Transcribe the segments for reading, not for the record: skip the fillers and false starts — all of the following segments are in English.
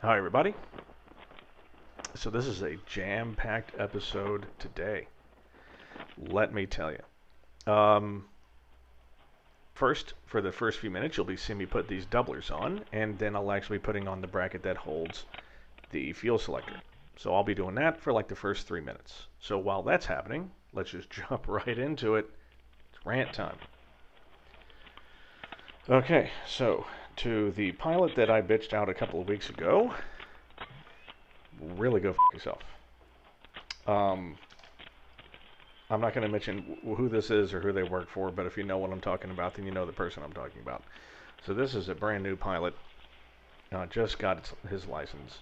Hi, everybody. So, this is a jam packed episode today. Let me tell you. First, for the first few minutes, you'll be seeing me put these doublers on, and then I'll actually be putting on the bracket that holds the fuel selector. So, I'll be doing that for like the first 3 minutes. So, while that's happening, let's just jump right into it. It's rant time. Okay, so to the pilot that I bitched out a couple of weeks ago, really go f yourself. Um, I'm not going to mention who this is or who they work for, but if you know what I'm talking about, then you know the person I'm talking about. So this is a brand new pilot, just got his license,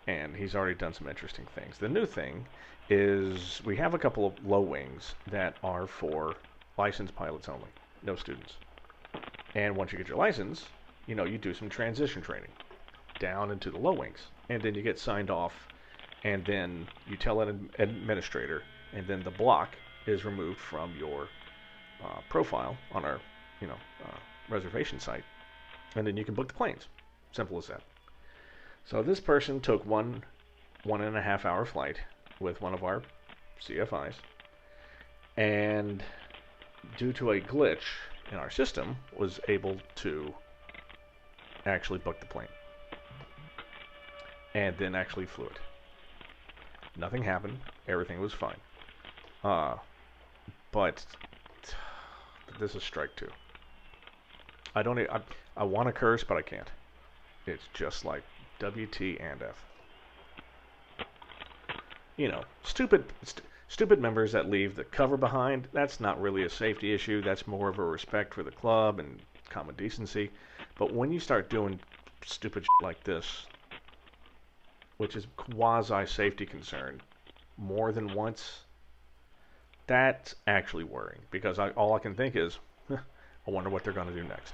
and he's already done some interesting things. The new thing is we have a couple of low wings that are for licensed pilots only, no students. And once you get your license, you do some transition training down into the low wings, and then you get signed off, and then you tell an administrator, and then the block is removed from your profile on our, you know, reservation site, and then you can book the planes. Simple as that. So this person took one and a half hour flight with one of our CFIs, and due to a glitch in our system, was able to actually book the plane, and then actually flew it. Nothing happened. Everything was fine. Uh, but this is strike two. I don't. I want to curse, but I can't. It's just like WT and F. Stupid members that leave the cover behind. That's not really a safety issue. That's more of a respect for the club and common decency. But when you start doing stupid shit like this, which is quasi safety concern, more than once, that's actually worrying because all I can think is, I wonder what they're going to do next.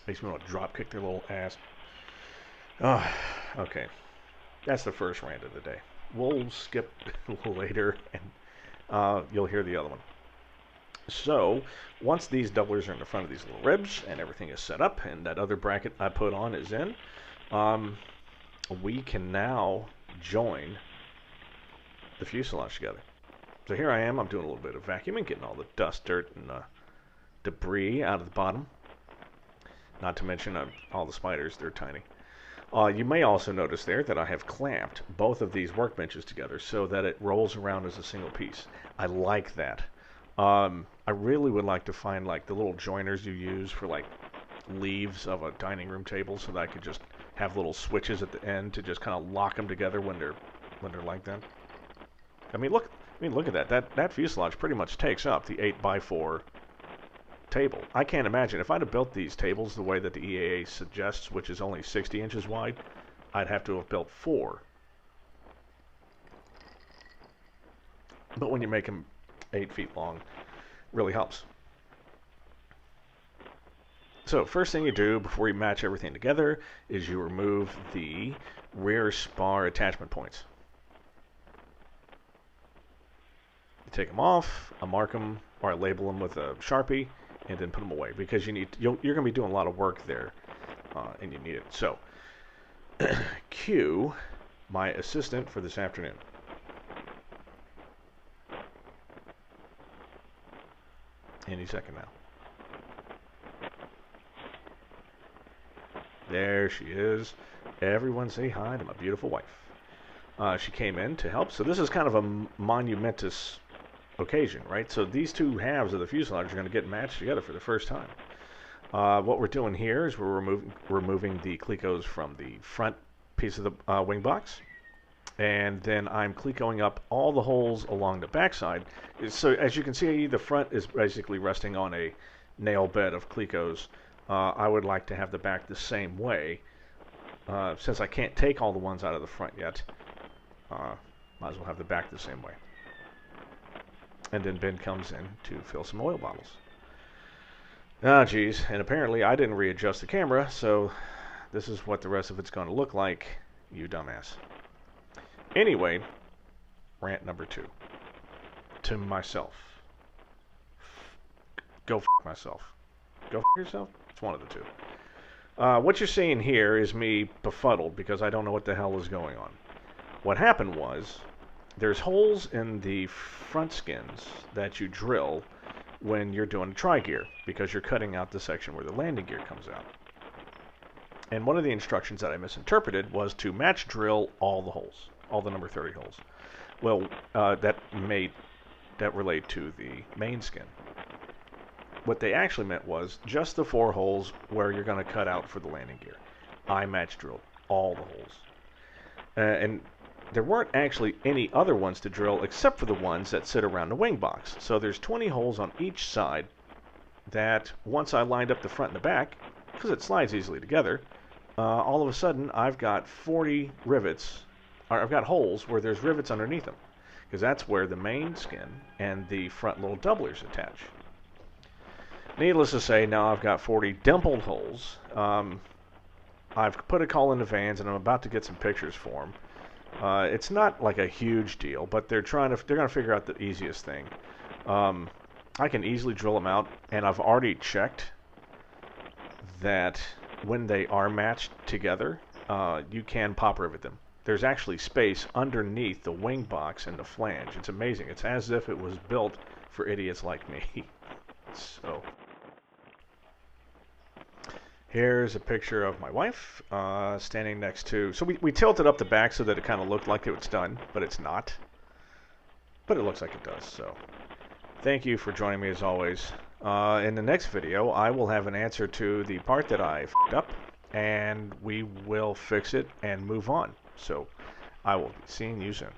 Makes me want to drop kick their little ass. Oh, okay. That's the first rant of the day. We'll skip later and you'll hear the other one. So, once these doublers are in the front of these little ribs and everything is set up and that other bracket I put on is in, we can now join the fuselage together. So here I am, I'm doing a little bit of vacuuming, getting all the dust, dirt, and debris out of the bottom. Not to mention all the spiders, they're tiny. You may also notice there that I have clamped both of these workbenches together so that it rolls around as a single piece. I like that. I really would like to find like the little joiners you use for like leaves of a dining room table so that I could just have little switches at the end to just kind of lock them together when they're like that. Look at that. That fuselage pretty much takes up the 8x4 table. I can't imagine if I'd have built these tables the way that the EAA suggests, which is only 60 inches wide, I'd have to have built 4. But when you make them 8 feet long, really helps. So first thing you do before you match everything together is you remove the rear spar attachment points. You take them off, I mark them, or I label them with a Sharpie, and then put them away because you're going to be doing a lot of work there, and you need it. So, cue my assistant for this afternoon. Any second now. There she is. Everyone say hi to my beautiful wife. She came in to help. So this is kind of a monumentous occasion, right? So these two halves of the fuselage are going to get matched together for the first time. What we're doing here is we're removing the clecos from the front piece of the wing box, and then I'm clecoing up all the holes along the backside. So as you can see, the front is basically resting on a nail bed of clecos. I would like to have the back the same way. Since I can't take all the ones out of the front yet, might as well have the back the same way. And then Ben comes in to fill some oil bottles. Ah, geez. And apparently I didn't readjust the camera, so this is what the rest of it's going to look like, you dumbass. Anyway, rant number 2. To myself. Go f*** myself. go f yourself. It's one of the two. What you're seeing here is me befuddled because I don't know what the hell is going on. What happened was there's holes in the front skins that you drill when you're doing a tri-gear because you're cutting out the section where the landing gear comes out. And one of the instructions that I misinterpreted was to match drill all the holes, all the number 30 holes. Well, that relate to the main skin. What they actually meant was just the 4 holes where you're going to cut out for the landing gear. I match drilled all the holes. And there weren't actually any other ones to drill except for the ones that sit around the wing box. So there's 20 holes on each side that once I lined up the front and the back, because it slides easily together, all of a sudden I've got 40 rivets, or I've got holes where there's rivets underneath them, because that's where the main skin and the front little doublers attach. Needless to say, now I've got 40 dimpled holes. I've put a call into Vans, and I'm about to get some pictures for them. It's not like a huge deal, but they're going to figure out the easiest thing. I can easily drill them out, and I've already checked that when they are matched together, you can pop rivet them. There's actually space underneath the wing box and the flange. It's amazing. It's as if it was built for idiots like me. So here's a picture of my wife standing next to... So we tilted up the back so that it kind of looked like it was done, but it's not. But it looks like it does, so... Thank you for joining me as always. In the next video, I will have an answer to the part that I f***ed up, and we will fix it and move on. So I will be seeing you soon.